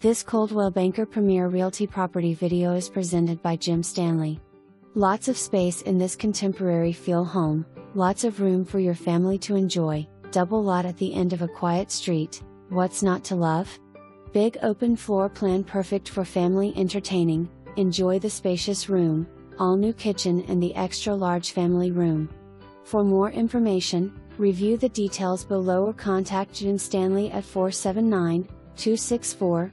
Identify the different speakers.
Speaker 1: This Coldwell Banker Premier Realty property video is presented by Jim Stanley. Lots of space in this contemporary feel home, lots of room for your family to enjoy, double lot at the end of a quiet street, what's not to love? Big open floor plan perfect for family entertaining, enjoy the spacious room, all new kitchen and the extra large family room. For more information, review the details below or contact Jim Stanley at 479-264-7294.